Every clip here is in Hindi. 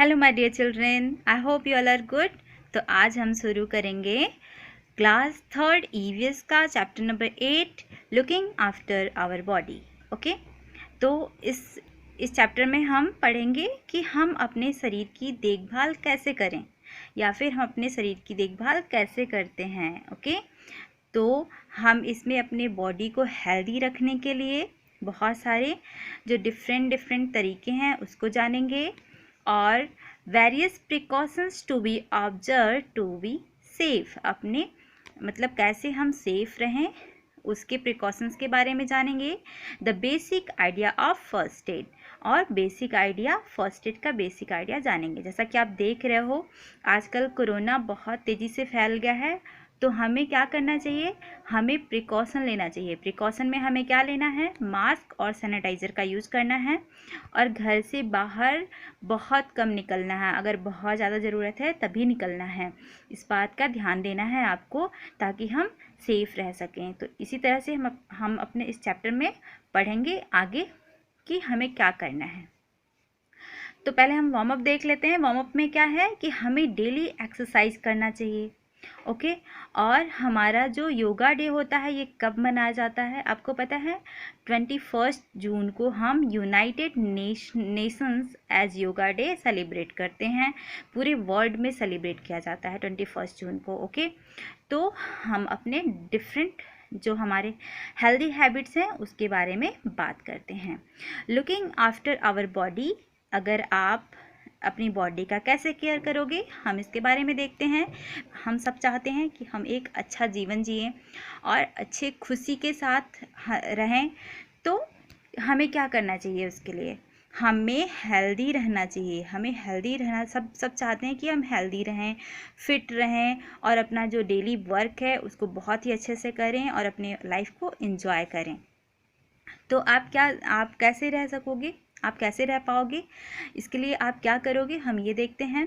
Hello my dear children, I hope you all are good. तो आज हम शुरू करेंगे क्लास थर्ड ईवीएस का chapter number 8 looking after our body. Okay, तो इस चैप्टर में हम पढ़ेंगे कि हम अपने शरीर की देखभाल कैसे करें या फिर हम अपने शरीर की देखभाल कैसे करते हैं। ओके, तो हम इसमें अपने बॉडी को हेल्दी रखने के लिए बहुत सारे जो डिफरेंट तरीके हैं उसको जानेंगे और various precautions to be observe to be safe. अपने मतलब कैसे हम सेफ रहें उसके प्रिकॉशंस के बारे में जानेंगे। The basic idea of first aid और बेसिक आइडिया फर्स्ट एड का बेसिक आइडिया जानेंगे। जैसा कि आप देख रहे हो आजकल कोरोना बहुत तेज़ी से फैल गया है, तो हमें क्या करना चाहिए, हमें प्रिकॉशन लेना चाहिए। प्रिकॉशन में हमें क्या लेना है, मास्क और सैनिटाइज़र का यूज़ करना है और घर से बाहर बहुत कम निकलना है। अगर बहुत ज़्यादा ज़रूरत है तभी निकलना है। इस बात का ध्यान देना है आपको ताकि हम सेफ़ रह सकें। तो इसी तरह से हम अपने इस चैप्टर में पढ़ेंगे आगे कि हमें क्या करना है। तो पहले हम वार्म अप देख लेते हैं। वार्म अप में क्या है कि हमें डेली एक्सरसाइज करना चाहिए। ओके, और हमारा जो योगा डे होता है ये कब मनाया जाता है आपको पता है? 21 जून को हम United Nations as yoga day celebrate करते हैं। पूरे वर्ल्ड में सेलिब्रेट किया जाता है 21 जून को। ओके, तो हम अपने डिफरेंट जो हमारे हेल्दी हैबिट्स हैं उसके बारे में बात करते हैं। लुकिंग आफ्टर आवर बॉडी, अगर आप अपनी बॉडी का कैसे केयर करोगे हम इसके बारे में देखते हैं। हम सब चाहते हैं कि हम एक अच्छा जीवन जिएं और अच्छे खुशी के साथ रहें, तो हमें क्या करना चाहिए उसके लिए, हमें हेल्दी रहना चाहिए। हमें हेल्दी रहना सब चाहते हैं कि हम हेल्दी रहें, फिट रहें और अपना जो डेली वर्क है उसको बहुत ही अच्छे से करें और अपने लाइफ को एंजॉय करें। तो आप कैसे रह सकोगे, आप कैसे रह पाओगे, इसके लिए आप क्या करोगे हम ये देखते हैं।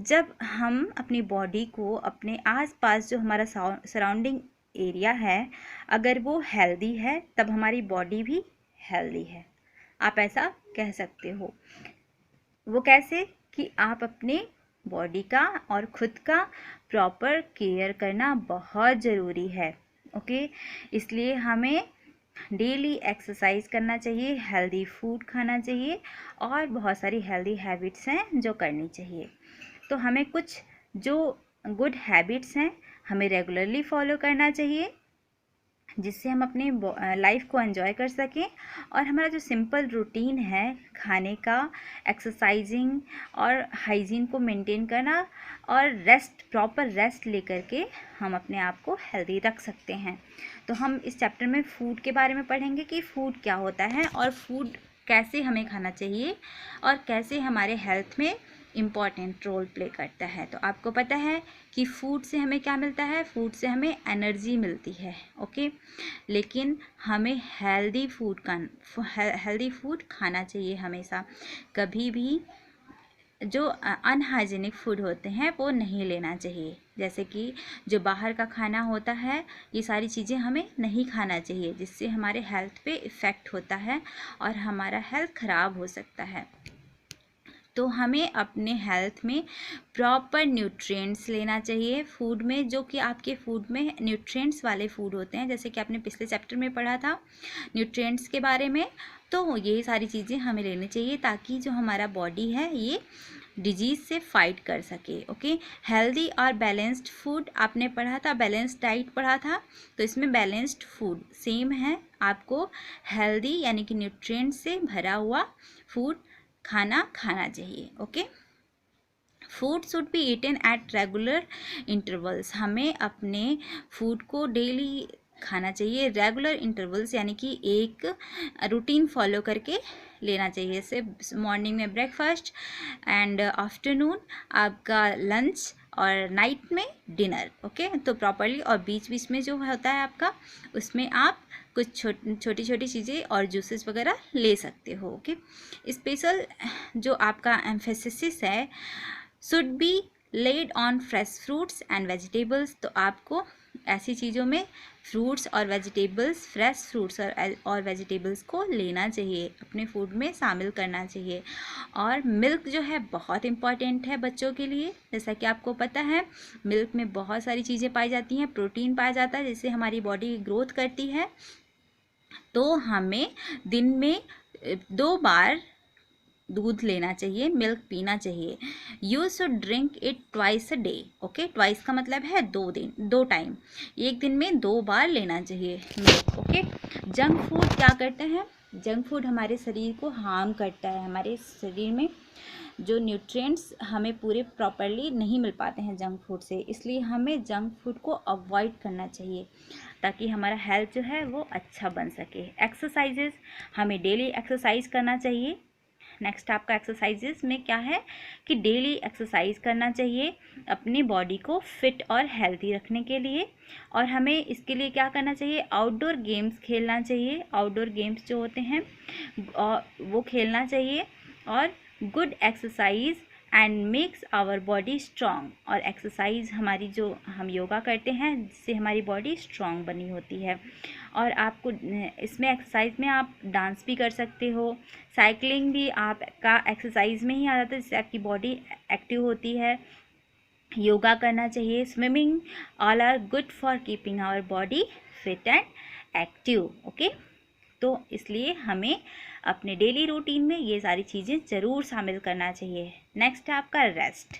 जब हम अपनी बॉडी को अपने आसपास जो हमारा सराउंडिंग एरिया है अगर वो हेल्दी है तब हमारी बॉडी भी हेल्दी है। आप ऐसा कह सकते हो। वो कैसे कि आप अपने बॉडी का और खुद का प्रॉपर केयर करना बहुत ज़रूरी है। ओके, इसलिए हमें डेली एक्सरसाइज करना चाहिए, हेल्दी फूड खाना चाहिए और बहुत सारी हेल्दी हैबिट्स हैं जो करनी चाहिए। तो हमें कुछ जो गुड हैबिट्स हैं हमें रेगुलरली फॉलो करना चाहिए जिससे हम अपनी लाइफ को एंजॉय कर सकें और हमारा जो सिंपल रूटीन है खाने का, एक्सरसाइजिंग और हाइजीन को मेंटेन करना और प्रॉपर रेस्ट लेकर के हम अपने आप को हेल्दी रख सकते हैं। तो हम इस चैप्टर में फूड के बारे में पढ़ेंगे कि फूड क्या होता है और फूड कैसे हमें खाना चाहिए और कैसे हमारे हेल्थ में इम्पॉर्टेंट रोल प्ले करता है। तो आपको पता है कि फूड से हमें क्या मिलता है, फूड से हमें एनर्जी मिलती है। ओके, लेकिन हमें हेल्दी फूड खाना चाहिए हमेशा। कभी भी जो अनहाइजीनिक फूड होते हैं वो नहीं लेना चाहिए। जैसे कि जो बाहर का खाना होता है ये सारी चीज़ें हमें नहीं खाना चाहिए जिससे हमारे हेल्थ पे इफ़ेक्ट होता है और हमारा हेल्थ ख़राब हो सकता है। तो हमें अपने हेल्थ में प्रॉपर न्यूट्रिएंट्स लेना चाहिए फूड में, जो कि आपके फूड में न्यूट्रिएंट्स वाले फूड होते हैं। जैसे कि आपने पिछले चैप्टर में पढ़ा था न्यूट्रिएंट्स के बारे में, तो ये सारी चीज़ें हमें लेनी चाहिए ताकि जो हमारा बॉडी है ये डिजीज़ से फाइट कर सके। ओके, हेल्दी और बैलेंस्ड फूड आपने पढ़ा था, बैलेंस्ड डाइट पढ़ा था, तो इसमें बैलेंस्ड फूड सेम है। आपको हेल्दी यानी कि न्यूट्रिएंट्स से भरा हुआ फूड खाना चाहिए। Okay, food should be eaten at regular intervals. हमें अपने फूड को डेली खाना चाहिए रेगुलर इंटरवल्स यानी कि एक रूटीन फॉलो करके लेना चाहिए। जैसे मॉर्निंग में ब्रेकफास्ट एंड आफ्टरनून आपका लंच और नाइट में डिनर। ओके, तो प्रॉपरली और बीच बीच में जो होता है आपका उसमें आप कुछ छोटी छोटी चीज़ें और जूसेस वगैरह ले सकते हो। ओके, स्पेशल जो आपका एम्फेसिस है should be laid on fresh fruits and vegetables. तो आपको ऐसी चीज़ों में फ्रूट्स और वेजिटेबल्स, फ्रेश फ्रूट्स और वेजिटेबल्स को लेना चाहिए, अपने फूड में शामिल करना चाहिए। और मिल्क जो है बहुत इम्पॉर्टेंट है बच्चों के लिए। जैसा कि आपको पता है मिल्क में बहुत सारी चीज़ें पाई जाती हैं, प्रोटीन पाया जाता है जिससे हमारी बॉडी ग्रोथ करती है। तो हमें दिन में 2 बार दूध लेना चाहिए, मिल्क पीना चाहिए। You should drink it twice a day. Okay, twice का मतलब है 2 टाइम, एक दिन में 2 बार लेना चाहिए मिल्क। ओके, जंक फूड क्या करते हैं? जंक फूड हमारे शरीर को हार्म करता है, हमारे शरीर में जो न्यूट्रिएंट्स हमें पूरे प्रॉपरली नहीं मिल पाते हैं जंक फूड से, इसलिए हमें जंक फूड को अवॉइड करना चाहिए ताकि हमारा हेल्थ जो है वो अच्छा बन सके। एक्सरसाइजेस, हमें डेली एक्सरसाइज करना चाहिए। नेक्स्ट आपका एक्सरसाइजेस में क्या है कि डेली एक्सरसाइज करना चाहिए अपनी बॉडी को फिट और हेल्दी रखने के लिए। और हमें इसके लिए क्या करना चाहिए? आउटडोर गेम्स खेलना चाहिए। आउटडोर गेम्स जो होते हैं वो खेलना चाहिए। और good exercise and makes our body strong. और एक्सरसाइज हमारी जो हम योगा करते हैं जिससे हमारी बॉडी स्ट्रॉन्ग बनी होती है। और आपको इसमें एक्सरसाइज में आप डांस भी कर सकते हो, साइकिलिंग भी आपका एक्सरसाइज में ही आ जाता है जिससे आपकी बॉडी एक्टिव होती है। योगा करना चाहिए, swimming, all are good for keeping our body fit and active. Okay, तो इसलिए हमें अपने डेली रूटीन में ये सारी चीज़ें ज़रूर शामिल करना चाहिए। नेक्स्ट है आपका rest.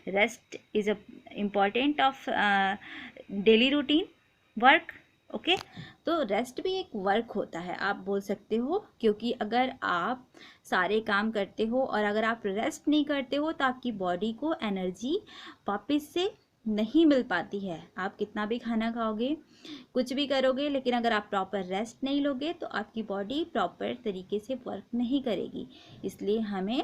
Rest is a important of daily routine work. Okay, तो रेस्ट भी एक वर्क होता है आप बोल सकते हो, क्योंकि अगर आप सारे काम करते हो और अगर आप रेस्ट नहीं करते हो तो आपकी बॉडी को एनर्जी वापस से नहीं मिल पाती है। आप कितना भी खाना खाओगे, कुछ भी करोगे, लेकिन अगर आप प्रॉपर रेस्ट नहीं लोगे तो आपकी बॉडी प्रॉपर तरीके से वर्क नहीं करेगी। इसलिए हमें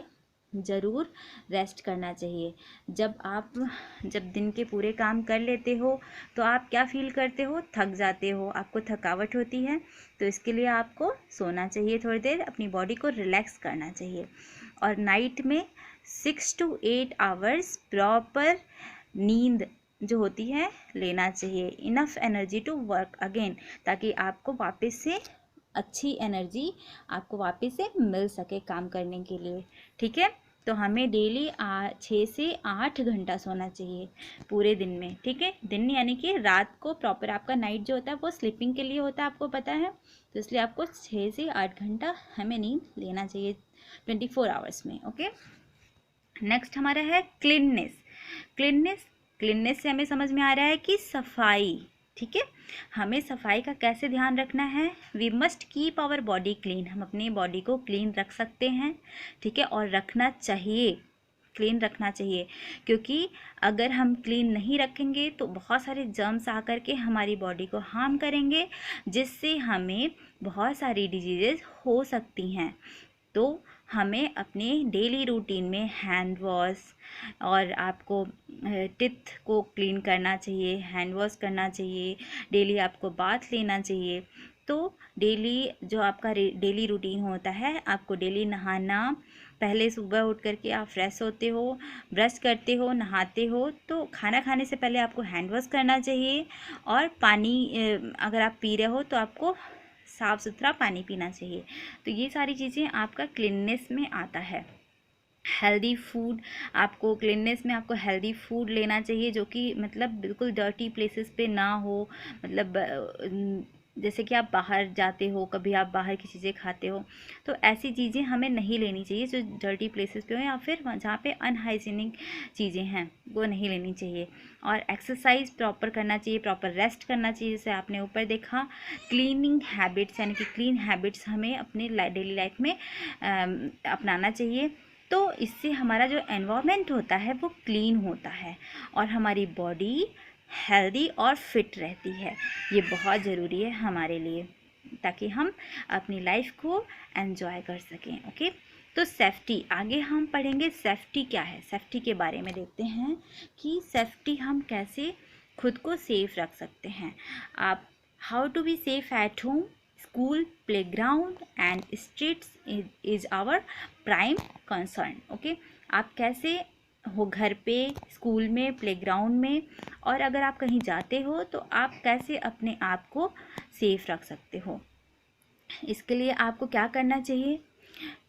ज़रूर रेस्ट करना चाहिए। जब दिन के पूरे काम कर लेते हो तो आप क्या फील करते हो? थक जाते हो, आपको थकावट होती है। तो इसके लिए आपको सोना चाहिए, थोड़ी देर अपनी बॉडी को रिलैक्स करना चाहिए। और नाइट में 6 to 8 आवर्स प्रॉपर नींद जो होती है लेना चाहिए, enough energy to work again, ताकि आपको वापस से अच्छी एनर्जी आपको वापस से मिल सके काम करने के लिए। ठीक है, तो हमें डेली 6 से 8 घंटा सोना चाहिए पूरे दिन में। ठीक है, दिन यानी कि रात को प्रॉपर आपका नाइट जो होता है वो स्लीपिंग के लिए होता है, आपको पता है। तो इसलिए आपको 6 से 8 घंटा हमें नींद लेना चाहिए 24 आवर्स में। ओके, नेक्स्ट हमारा है क्लीननेस। क्लीननेस से हमें समझ में आ रहा है कि सफाई। ठीक है, हमें सफाई का कैसे ध्यान रखना है? We must keep our body clean. हम अपनी बॉडी को क्लीन रख सकते हैं, ठीक है, और रखना चाहिए, क्लीन रखना चाहिए। क्योंकि अगर हम क्लीन नहीं रखेंगे तो बहुत सारे जर्म्स आकर के हमारी बॉडी को हार्म करेंगे, जिससे हमें बहुत सारी डिजीज़ेस हो सकती हैं। तो हमें अपने डेली रूटीन में हैंड वॉश और आपको टिथ को क्लीन करना चाहिए, हैंड वॉश करना चाहिए, डेली आपको बाथ लेना चाहिए। तो डेली जो आपका डेली रूटीन होता है, आपको डेली नहाना, पहले सुबह उठ करके आप फ्रेश होते हो, ब्रश करते हो, नहाते हो, तो खाना खाने से पहले आपको हैंड वॉश करना चाहिए। और पानी अगर आप पी रहे हो तो आपको साफ़ सुथरा पानी पीना चाहिए। तो ये सारी चीज़ें आपका क्लीननेस में आता है। हेल्दी फूड, आपको क्लीननेस में आपको हेल्दी फूड लेना चाहिए जो कि मतलब बिल्कुल डर्टी प्लेसेस पे ना हो। मतलब जैसे कि आप बाहर जाते हो, कभी आप बाहर की चीज़ें खाते हो, तो ऐसी चीज़ें हमें नहीं लेनी चाहिए जो डर्टी प्लेसेस पे हो, या फिर जहाँ पे अनहाइजीनिक चीज़ें हैं वो नहीं लेनी चाहिए। और एक्सरसाइज प्रॉपर करना चाहिए, प्रॉपर रेस्ट करना चाहिए, जैसे आपने ऊपर देखा। क्लीनिंग हैबिट्स यानी कि क्लीन हैबिट्स हमें अपने डेली लाइफ में अपनाना चाहिए। तो इससे हमारा जो एनवायरनमेंट होता है वो क्लीन होता है और हमारी बॉडी हेल्दी और फिट रहती है। ये बहुत ज़रूरी है हमारे लिए, ताकि हम अपनी लाइफ को एंजॉय कर सकें। ओके, तो सेफ्टी, आगे हम पढ़ेंगे सेफ्टी क्या है। सेफ्टी के बारे में देखते हैं कि सेफ्टी हम कैसे खुद को सेफ रख सकते हैं। आप how to be safe at home, school, playground and streets is our prime concern. Okay, आप कैसे हो घर पे, स्कूल में, प्लेग्राउंड में, और अगर आप कहीं जाते हो तो आप कैसे अपने आप को सेफ रख सकते हो। इसके लिए आपको क्या करना चाहिए?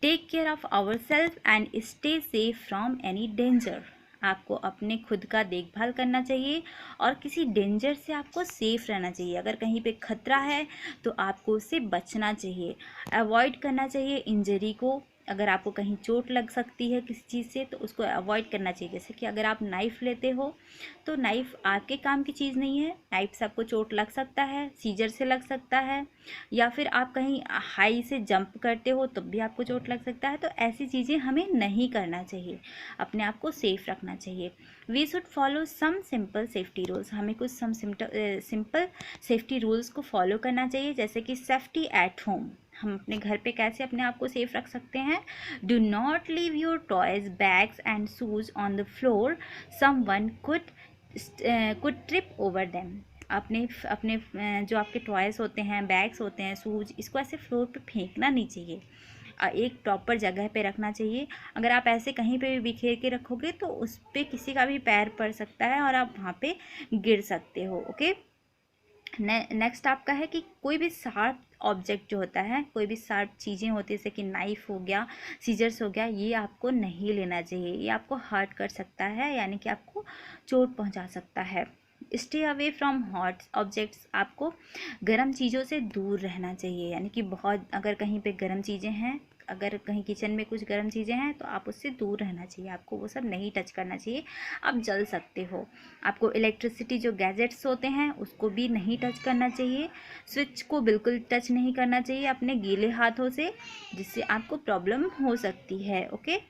Take care of our self and stay safe from any danger. आपको अपने खुद का देखभाल करना चाहिए और किसी डेंजर से आपको सेफ रहना चाहिए। अगर कहीं पे खतरा है तो आपको उससे बचना चाहिए, अवॉइड करना चाहिए इंजरी को। अगर आपको कहीं चोट लग सकती है किसी चीज़ से तो उसको अवॉइड करना चाहिए। जैसे कि अगर आप नाइफ़ लेते हो तो नाइफ़ आपके काम की चीज़ नहीं है, नाइफ़ से आपको चोट लग सकता है, सीजर से लग सकता है, या फिर आप कहीं हाई से जंप करते हो तब भी आपको चोट लग सकता है। तो ऐसी चीज़ें हमें नहीं करना चाहिए, अपने आप को सेफ रखना चाहिए। We should follow some simple safety rules. हमें कुछ सिंपल सेफ्टी रूल्स को फॉलो करना चाहिए, जैसे कि सेफ्टी एट होम। हम अपने घर पे कैसे अपने आप को सेफ रख सकते हैं? Do not leave your toys, bags and shoes on the floor, someone could trip over them. अपने अपने जो आपके टॉयज़ होते हैं, बैग्स होते हैं, शूज, इसको ऐसे फ्लोर पे फेंकना नहीं चाहिए, एक प्रॉपर जगह पे रखना चाहिए। अगर आप ऐसे कहीं पे भी बिखेर के रखोगे तो उस पर किसी का भी पैर पड़ सकता है और आप वहाँ पे गिर सकते हो। ओके, नेक्स्ट आपका है कि कोई भी शार्प ऑब्जेक्ट जो होता है, कोई भी शार्प चीज़ें होती है जैसे कि नाइफ हो गया, सीजर्स हो गया, ये आपको नहीं लेना चाहिए। ये आपको हर्ट कर सकता है, यानी कि आपको चोट पहुंचा सकता है। Stay away from hot objects. आपको गर्म चीज़ों से दूर रहना चाहिए, यानी कि बहुत अगर कहीं पे गर्म चीज़ें हैं, अगर कहीं किचन में कुछ गर्म चीज़ें हैं तो आप उससे दूर रहना चाहिए, आपको वो सब नहीं टच करना चाहिए, आप जल सकते हो। आपको इलेक्ट्रिसिटी जो गैजेट्स होते हैं उसको भी नहीं टच करना चाहिए, स्विच को बिल्कुल टच नहीं करना चाहिए अपने गीले हाथों से, जिससे आपको प्रॉब्लम हो सकती है। ओके,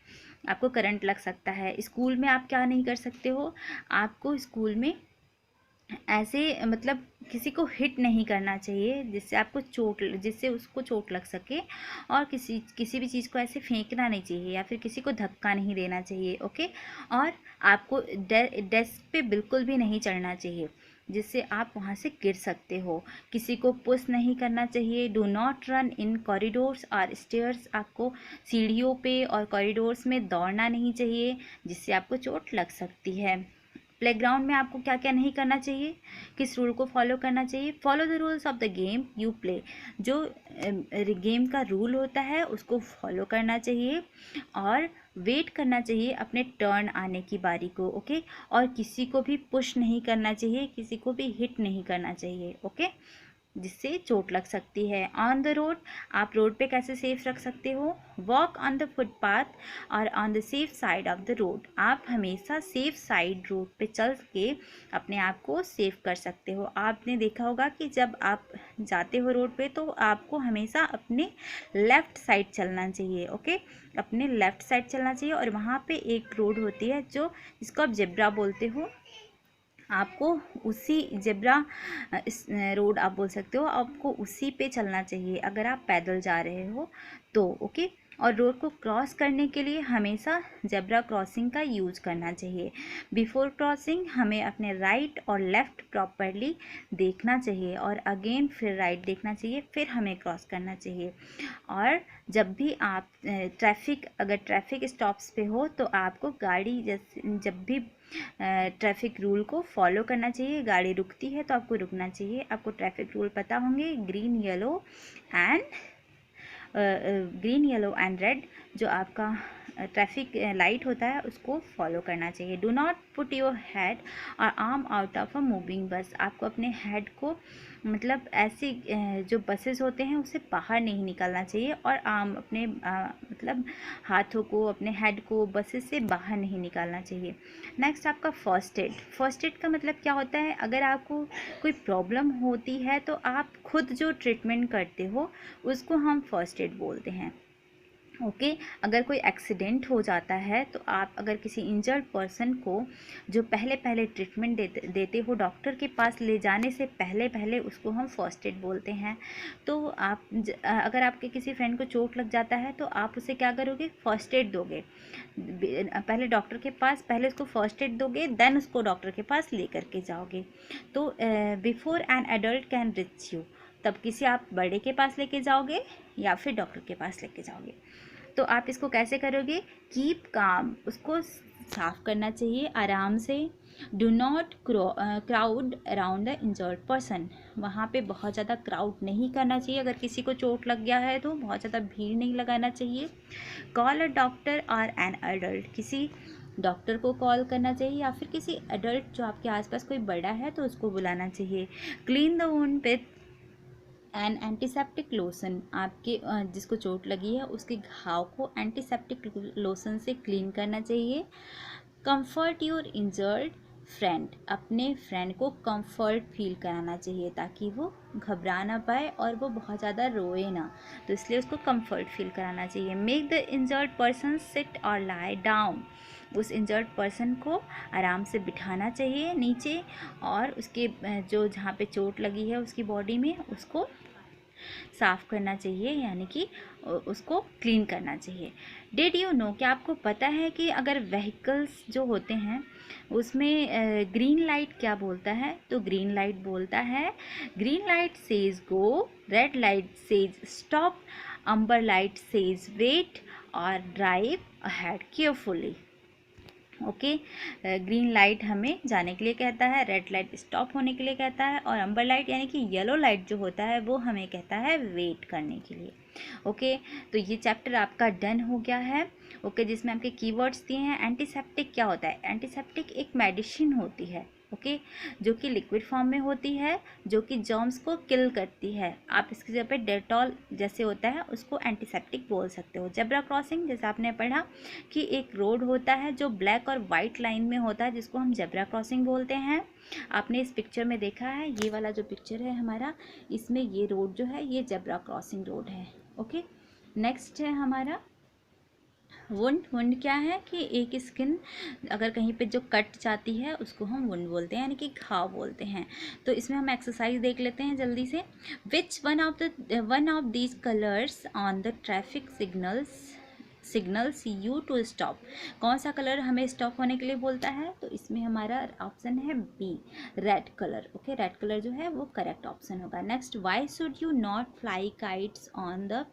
आपको करंट लग सकता है। स्कूल में आप क्या नहीं कर सकते हो? आपको स्कूल में ऐसे मतलब किसी को हिट नहीं करना चाहिए जिससे आपको जिससे उसको चोट लग सके, और किसी भी चीज़ को ऐसे फेंकना नहीं चाहिए या फिर किसी को धक्का नहीं देना चाहिए। ओके, और आपको डेस्क पे बिल्कुल भी नहीं चढ़ना चाहिए जिससे आप वहाँ से गिर सकते हो। किसी को पुश नहीं करना चाहिए। Do not run in corridors और स्टेयर्स। आपको सीढ़ियों पे और कॉरिडोर्स में दौड़ना नहीं चाहिए जिससे आपको चोट लग सकती है। प्लेग्राउंड में आपको क्या क्या नहीं करना चाहिए, किस रूल को फॉलो करना चाहिए? Follow the rules of the game you play. जो गेम का रूल होता है उसको फॉलो करना चाहिए और वेट करना चाहिए अपने टर्न आने की बारी को। ओके, और किसी को भी पुश नहीं करना चाहिए, किसी को भी हिट नहीं करना चाहिए। ओके, जिससे चोट लग सकती है। ऑन द रोड, आप रोड पे कैसे सेफ रख सकते हो? वॉक ऑन द फुटपाथ और on the safe side of the road. आप हमेशा सेफ साइड रोड पे चल के अपने आप को सेफ कर सकते हो। आपने देखा होगा कि जब आप जाते हो रोड पे तो आपको हमेशा अपने लेफ़्ट साइड चलना चाहिए। ओके, अपने लेफ़्ट साइड चलना चाहिए, और वहाँ पे एक रोड होती है जो जिसको आप जेब्रा बोलते हो, आपको उसी जेब्रा रोड आप बोल सकते हो, आपको उसी पे चलना चाहिए अगर आप पैदल जा रहे हो तो। ओके, और रोड को क्रॉस करने के लिए हमेशा जेब्रा क्रॉसिंग का यूज़ करना चाहिए। बिफोर क्रॉसिंग हमें अपने राइट और लेफ़्ट प्रॉपरली देखना चाहिए, और अगेन फिर राइट देखना चाहिए, फिर हमें क्रॉस करना चाहिए। और जब भी आप अगर ट्रैफिक स्टॉप्स पे हो तो आपको गाड़ी जब भी ट्रैफिक रूल को फॉलो करना चाहिए। गाड़ी रुकती है तो आपको रुकना चाहिए। आपको ट्रैफिक रूल पता होंगे, ग्रीन येलो एंड रेड, जो आपका ट्रैफिक लाइट होता है उसको फॉलो करना चाहिए। Do not put your head or arm out of a moving bus. आपको अपने हेड को मतलब ऐसी जो बसेस होते हैं उससे बाहर नहीं निकालना चाहिए, और आर्म अपने मतलब हाथों को, अपने हेड को बसेस से बाहर नहीं निकालना चाहिए। नेक्स्ट आपका फर्स्ट एड। फर्स्ट एड का मतलब क्या होता है? अगर आपको कोई प्रॉब्लम होती है तो आप खुद जो ट्रीटमेंट करते हो उसको हम फर्स्ट एड बोलते हैं। ओके, अगर कोई एक्सीडेंट हो जाता है तो आप अगर किसी इंजर्ड पर्सन को जो पहले ट्रीटमेंट देते हो डॉक्टर के पास ले जाने से पहले उसको हम फर्स्ट एड बोलते हैं। तो आप अगर आपके किसी फ्रेंड को चोट लग जाता है तो आप उसे क्या करोगे? फर्स्ट एड दोगे। पहले डॉक्टर के पास पहले उसको फर्स्ट एड दोगे, देन उसको डॉक्टर के पास ले करके जाओगे। तो before an adult can reach you, तब किसी आप बड़े के पास लेके जाओगे या फिर डॉक्टर के पास लेके जाओगे। तो आप इसको कैसे करोगे? कीप काम, उसको साफ करना चाहिए आराम से। Do not crowd around the injured person, वहाँ पे बहुत ज़्यादा क्राउड नहीं करना चाहिए। अगर किसी को चोट लग गया है तो बहुत ज़्यादा भीड़ नहीं लगाना चाहिए। कॉल अ डॉक्टर और एन एडल्ट, किसी डॉक्टर को कॉल करना चाहिए या फिर किसी एडल्ट जो आपके आसपास कोई बड़ा है तो उसको बुलाना चाहिए। Clean the wound with an antiseptic lotion, आपके जिसको चोट लगी है उसके घाव को एंटीसेप्टिक लोशन से क्लीन करना चाहिए। कंफर्ट योर इंजर्ड फ्रेंड, अपने फ्रेंड को कंफर्ट फील कराना चाहिए ताकि वो घबरा ना पाए और वो बहुत ज़्यादा रोए ना, तो इसलिए उसको कंफर्ट फील कराना चाहिए। Make the injured person sit और लाई डाउन, उस इंजर्ड पर्सन को आराम से बिठाना चाहिए नीचे और उसके जो जहाँ पे चोट लगी है उसकी बॉडी में उसको साफ़ करना चाहिए, यानी कि उसको क्लीन करना चाहिए। डिड यू नो, क्या आपको पता है कि अगर व्हीकल्स जो होते हैं उसमें ग्रीन लाइट क्या बोलता है? तो ग्रीन लाइट बोलता है green light says go, red light says stop, amber light says wait or drive ahead carefully. Okay, green light हमें जाने के लिए कहता है, रेड लाइट स्टॉप होने के लिए कहता है और अम्बर लाइट यानी कि येलो लाइट जो होता है वो हमें कहता है वेट करने के लिए। ओके, तो ये चैप्टर आपका डन हो गया है। ओके, जिसमें आपके कीवर्ड्स दिए हैं। एंटीसेप्टिक क्या होता है? एंटीसेप्टिक एक मेडिसिन होती है, ओके, जो कि लिक्विड फॉर्म में होती है, जो कि जर्म्स को किल करती है। आप इसकी जगह पे डेटॉल जैसे होता है उसको एंटीसेप्टिक बोल सकते हो। जेब्रा क्रॉसिंग, जैसे आपने पढ़ा कि एक रोड होता है जो ब्लैक और वाइट लाइन में होता है जिसको हम जेब्रा क्रॉसिंग बोलते हैं। आपने इस पिक्चर में देखा है, ये वाला जो पिक्चर है हमारा, इसमें ये रोड जो है ये जेब्रा क्रॉसिंग रोड है। ओके, नेक्स्ट है हमारा वुंड। वुंड क्या है कि एक स्किन अगर कहीं पे जो कट जाती है उसको हम वुंड बोलते हैं, यानी कि घाव बोलते हैं। तो इसमें हम एक्सरसाइज देख लेते हैं जल्दी से। Which one of these colours on the traffic signals you to stop, कौन सा कलर हमें स्टॉप होने के लिए बोलता है? तो इसमें हमारा ऑप्शन है B, red colour. Okay, red colour जो है वो करेक्ट ऑप्शन होगा। Next, why should you not fly kites on the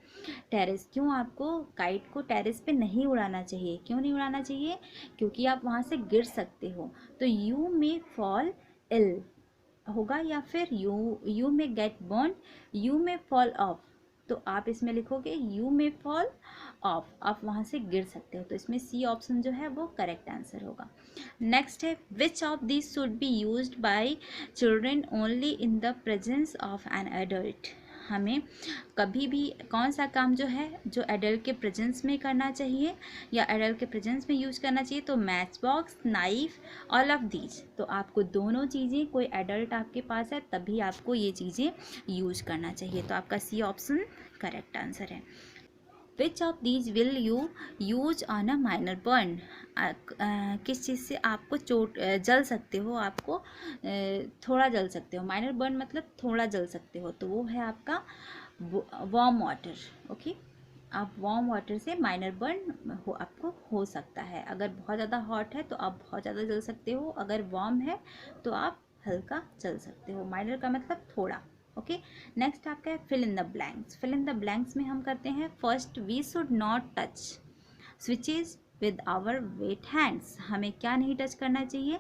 terrace, क्यों आपको काइट को टेरेस पे नहीं उड़ाना चाहिए? क्यों नहीं उड़ाना चाहिए? क्योंकि आप वहाँ से गिर सकते हो। तो यू मे फॉल इल होगा या फिर you may gate burn, you may fall of, तो आप इसमें लिखोगे यू मे फॉल ऑफ, आप वहाँ से गिर सकते हो। तो इसमें सी ऑप्शन जो है वो करेक्ट आंसर होगा। नेक्स्ट है, which of this should be used by children only in the presence of an adult, हमें कभी भी कौन सा काम जो है जो एडल्ट के प्रेजेंस में करना चाहिए या एडल्ट के प्रेजेंस में यूज करना चाहिए? तो match box, knife, all of these. तो आपको दोनों चीज़ें, कोई एडल्ट आपके पास है तभी आपको ये चीज़ें यूज करना चाहिए। तो आपका सी ऑप्शन करेक्ट आंसर है। Which of these will you use on a minor burn, किस चीज़ से आपको चोट जल सकते हो, आपको थोड़ा जल सकते हो। माइनर बर्न मतलब थोड़ा जल सकते हो, तो वो है आपका वार्म वाटर। ओके, आप वार्म वाटर से माइनर बर्न आपको हो सकता है। अगर बहुत ज़्यादा हॉट है तो आप बहुत ज़्यादा जल सकते हो, अगर वार्म है तो आप हल्का जल सकते हो। माइनर का मतलब थोड़ा। ओके, नेक्स्ट आपका है fill in the blanks. Fill in the blanks में हम करते हैं first, we should not touch switches with our wet hands, हमें क्या नहीं टच करना चाहिए?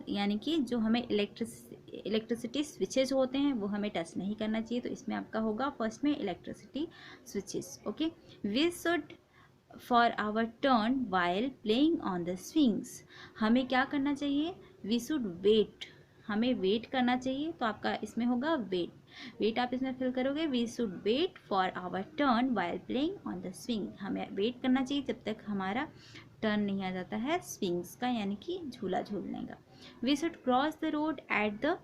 यानी कि जो हमें इलेक्ट्रिसिटी स्विचेज होते हैं वो हमें टच नहीं करना चाहिए। तो इसमें आपका होगा फर्स्ट में electricity switches. Okay, we should for our turn while playing on the swings, हमें क्या करना चाहिए? वी शुड वेट, हमें वेट करना चाहिए। तो आपका इसमें होगा वेट, वेट आप इसमें फिल करोगे। We should wait for our turn while playing on the swing, हमें वेट करना चाहिए जब तक हमारा टर्न नहीं आ जाता है स्विंग्स का, यानी कि झूला झूलने का। We should cross the road at the,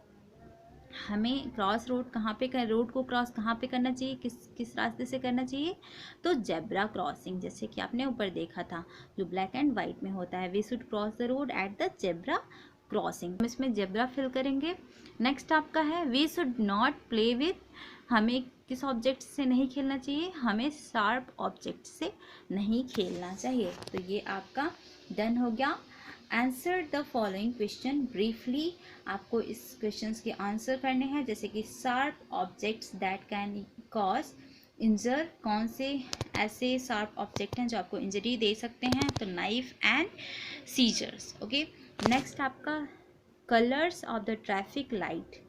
हमें क्रॉस रोड कहाँ पे कर, रोड को क्रॉस कहाँ पे करना चाहिए, किस रास्ते से करना चाहिए? तो जेब्रा क्रॉसिंग, जैसे कि आपने ऊपर देखा था जो ब्लैक एंड वाइट में होता है। We should cross the road at the zebra crossing, हम इसमें जेब्रा फिल करेंगे। नेक्स्ट आपका है we should not play with, हमें किस ऑब्जेक्ट से नहीं खेलना चाहिए? हमें शार्प ऑब्जेक्ट से नहीं खेलना चाहिए। तो ये आपका डन हो गया। Answer the following question briefly, आपको इस क्वेश्चंस के आंसर करने हैं, जैसे कि sharp objects that can cause injure, कौन से ऐसे शार्प ऑब्जेक्ट हैं जो आपको इंजरी दे सकते हैं, तो knife and scissors. Okay, next आपका colours of the traffic light.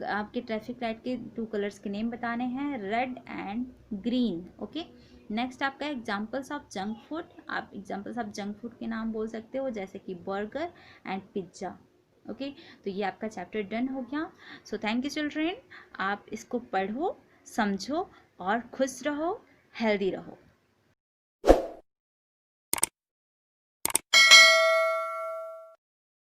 आपके ट्रैफिक लाइट के 2 कलर्स के नेम बताने हैं, red and green. Okay, next आपका एग्जांपल्स ऑफ जंक फूड। आप एग्जांपल्स ऑफ जंक फूड के नाम बोल सकते हो, जैसे कि बर्गर एंड पिज्ज़ा। ओके, तो ये आपका चैप्टर डन हो गया। सो थैंक यू चिल्ड्रेन, आप इसको पढ़ो, समझो और खुश रहो, हेल्दी रहो।